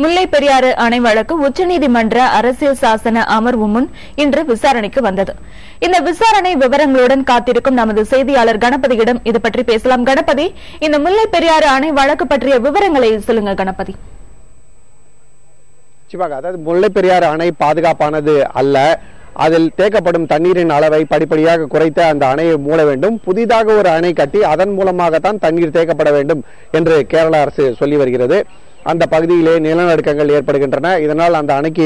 முல்லை பெரியாறு அணை வழக்கு உச்சநீதிமன்ற அரசியல் சாசன அமர்வு முன் இன்று விசாரணைக்கு வந்தது. இந்த விசாரணை விவரங்களுடன் காத்திருக்கும் நமது செய்தியாளர் கணபதியிடம் இது பற்றி பேசலாம். கணபதி, இந்த முல்லை பெரியாறு அணை வழக்கு பற்றிய விவரங்களை சொல்லுங்க கணபதி. அதாவது முல்லை பெரியாறு அணை பாதுகாப்பானது அல்ல, அதில் தேக்கப்படும் தண்ணீரின் அளவை படிப்படியாக குறைத்து அந்த அணையை மூட வேண்டும், புதிதாக ஒரு அணை கட்டி அதன் மூலமாகத்தான் தண்ணீர் தேக்கப்பட வேண்டும் என்று கேரள அரசு சொல்லி வருகிறது. அந்த பகுதியிலே நிலநடுக்கங்கள் ஏற்படுகின்றன, இதனால் அந்த அணைக்கு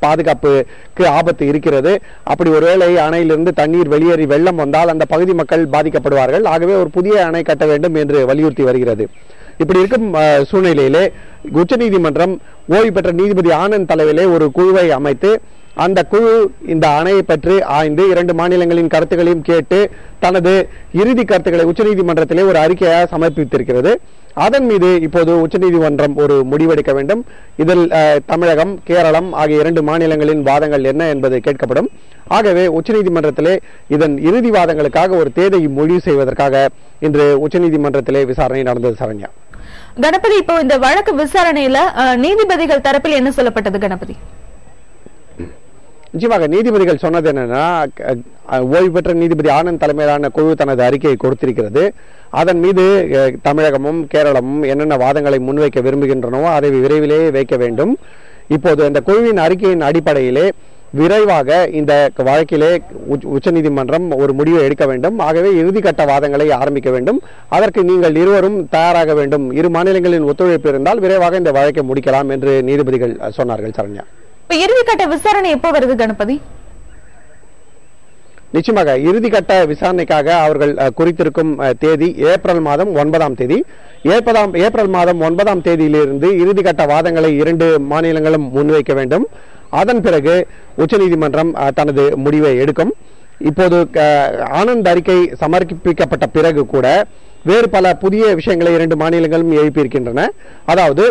பாதுகாப்புக்கு ஆபத்து இருக்கிறது. அப்படி ஒருவேளை அணையிலிருந்து தண்ணீர் வெளியேறி வெள்ளம் வந்தால் அந்த பகுதி மக்கள் பாதிக்கப்படுவார்கள். ஆகவே ஒரு புதிய அணை கட்ட வேண்டும் என்று வலியுறுத்தி வருகிறது. இப்படி இருக்கும் சூழ்நிலையிலே உச்சநீதிமன்றம் ஓய்வு பெற்ற நீதிபதி ஆனந்த் தலைமையிலே ஒரு குழுவை அமைத்து அந்த குழு இந்த அணையை பற்றி ஆய்ந்து 2 மாநிலங்களின் கருத்துக்களையும் கேட்டு தனது இறுதி கருத்துக்களை உச்சநீதிமன்றத்திலே ஒரு அறிக்கையாக சமர்ப்பித்திருக்கிறது. அதன் மீது இப்போது உச்சநீதிமன்றம் ஒரு முடிவெடுக்க வேண்டும். இதில் தமிழகம், கேரளம் ஆகிய 2 மாநிலங்களின் வாதங்கள் என்ன என்பது கேட்கப்படும். ஆகவே உச்சநீதிமன்றத்திலே இதன் இறுதி வாதங்களுக்காக ஒரு தேதியை முடிவு செய்வதற்காக இன்று உச்சநீதிமன்றத்திலே விசாரணை நடந்தது. சரண்யா. கணபதி, இப்போ இந்த வழக்கு விசாரணையில நீதிபதிகள் தரப்பில் என்ன சொல்லப்பட்டது கணபதி? நிச்சயமாக நீதிபதிகள் சொன்னது என்னன்னா, ஓய்வு பெற்ற நீதிபதி ஆனந்த் தலைமையிலான குழு தனது அறிக்கையை கொடுத்திருக்கிறது. அதன் மீது தமிழகமும் கேரளமும் என்னென்ன வாதங்களை முன்வைக்க விரும்புகின்றனவோ அதை விரைவிலே வைக்க வேண்டும். இப்போது இந்த குழுவின் அறிக்கையின் அடிப்படையிலே விரைவாக இந்த வழக்கிலே உச்சநீதிமன்றம் ஒரு முடிவை எடுக்க வேண்டும். ஆகவே இறுதிக்கட்ட வாதங்களை ஆரம்பிக்க வேண்டும். அதற்கு நீங்கள் இருவரும் தயாராக வேண்டும். 2 மாநிலங்களின் ஒத்துழைப்பு இருந்தால் விரைவாக இந்த வழக்கை முடிக்கலாம் என்று நீதிபதிகள் சொன்னார்கள். சரண்யா, இறுதிக்கட்ட விசாரணை எப்போ வருது கணபதி? நிச்சயமாக இறுதிக்கட்ட விசாரணைக்காக அவர்கள் குறித்திருக்கும் தேதி ஏப்ரல் மாதம் 9ஆம் தேதி. ஏப்ரல் மாதம் 9ஆம் தேதியிலிருந்து இறுதிக்கட்ட வாதங்களை 2 மாநிலங்களும் முன்வைக்க வேண்டும். அதன் பிறகு உச்சநீதிமன்றம் தனது முடிவை எடுக்கும். இப்போது ஆனந்த் அறிக்கை சமர்ப்பிக்கப்பட்ட பிறகு கூட வேறு பல புதிய விஷயங்களை 2 மாநிலங்களும் எழுப்பியிருக்கின்றன. அதாவது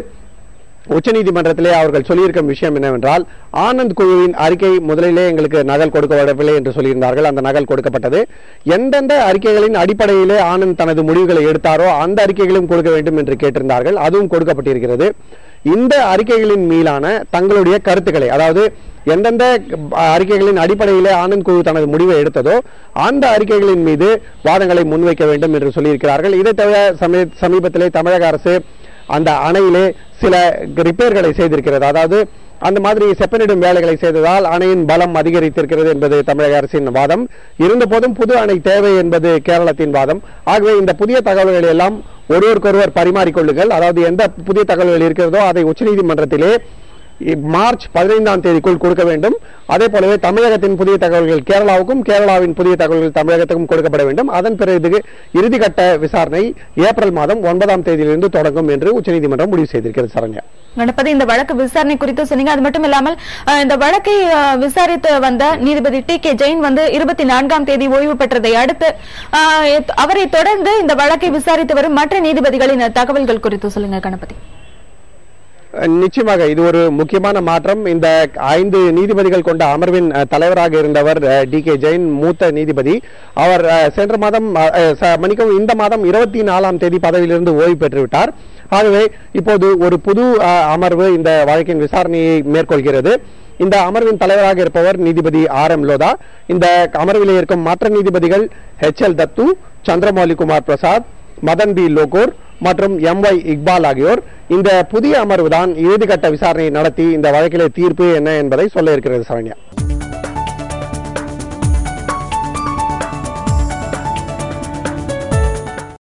உச்சநீதிமன்றத்திலே அவர்கள் சொல்லியிருக்கும் விஷயம் என்னவென்றால், ஆனந்த் குழுவின் அறிக்கை முதலிலே எங்களுக்கு நகல் கொடுக்கப்படவில்லை என்று சொல்லியிருந்தார்கள். அந்த நகல் கொடுக்கப்பட்டது. எந்தெந்த அறிக்கைகளின் அடிப்படையிலே ஆனந்த் தனது முடிவுகளை எடுத்தாரோ அந்த அறிக்கைகளும் கொடுக்க வேண்டும் என்று கேட்டிருந்தார்கள். அதுவும் கொடுக்கப்பட்டிருக்கிறது. இந்த அறிக்கைகளின் மீதான தங்களுடைய கருத்துக்களை, அதாவது எந்தெந்த அறிக்கைகளின் அடிப்படையிலே ஆனந்த் குழு தனது முடிவை எடுத்ததோ அந்த அறிக்கைகளின் மீது வாதங்களை முன்வைக்க வேண்டும் என்று சொல்லியிருக்கிறார்கள். இதை தவிர சமீபத்திலே தமிழக அரசு அந்த அணையிலே சில ரிப்பேர்களை செய்திருக்கிறது. அதாவது அந்த மாதிரி செப்பனிடும் வேலைகளை செய்ததால் அணையின் பலம் அதிகரித்திருக்கிறது என்பது தமிழக அரசின் வாதம். இருந்த போதும் புது அணை தேவை என்பது கேரளத்தின் வாதம். ஆகவே இந்த புதிய தகவல்களை எல்லாம் ஒருவருக்கொருவர் பரிமாறிக்கொள்ளுங்கள். அதாவது எந்த புதிய தகவல்கள் இருக்கிறதோ அதை உச்சநீதிமன்றத்திலே மார்ச் 15ஆம் தேதிக்குள் கொடுக்க வேண்டும். அதே போலவே தமிழகத்தின் புதிய தகவல்கள் கேரளாவுக்கும், கேரளாவின் புதிய தகவல்கள் தமிழகத்துக்கும் கொடுக்கப்பட வேண்டும். அதன் பிறகு இறுதிக்கட்ட விசாரணை ஏப்ரல் மாதம் 9ஆம் தேதியிலிருந்து தொடங்கும் என்று உச்சநீதிமன்றம் முடிவு செய்திருக்கிறது. சரண்யா. கணபதி, இந்த வழக்கு விசாரணை குறித்து சொன்னீங்க. அது மட்டும் இல்லாமல் இந்த வழக்கை விசாரித்து வந்த நீதிபதி டி.கே. ஜெயின் 24ஆம் தேதி ஓய்வு பெற்றதை அடுத்து அவரை தொடர்ந்து இந்த வழக்கை விசாரித்து வரும் மற்ற நீதிபதிகளின் தகவல்கள் குறித்து சொல்லுங்க கணபதி. நிச்சயமாக இது ஒரு முக்கியமான மாற்றம். இந்த 5 நீதிபதிகள் கொண்ட அமர்வின் தலைவராக இருந்தவர் டி.கே. ஜெயின், மூத்த நீதிபதி. அவர் சென்ற மாதம் இந்த மாதம் 24ஆம் தேதி பதவியிலிருந்து ஓய்வு பெற்றுவிட்டார். ஆகவே இப்போது ஒரு புது அமர்வு இந்த வழக்கின் விசாரணையை மேற்கொள்கிறது. இந்த அமர்வின் தலைவராக இருப்பவர் நீதிபதி R.M. லோதா. இந்த அமர்விலே இருக்கும் மற்ற நீதிபதிகள் H.L. தத்து, சந்திரமௌலி குமார் பிரசாத், மதன் பி லோகூர் மற்றும் M.Y. இக்பால் ஆகியோர். இந்த புதிய அமர்வு தான் இறுதிக்கட்ட விசாரணை நடத்தி இந்த வழக்கிலே தீர்ப்பு என்ன என்பதை சொல்ல இருக்கிறது. சரண்யா.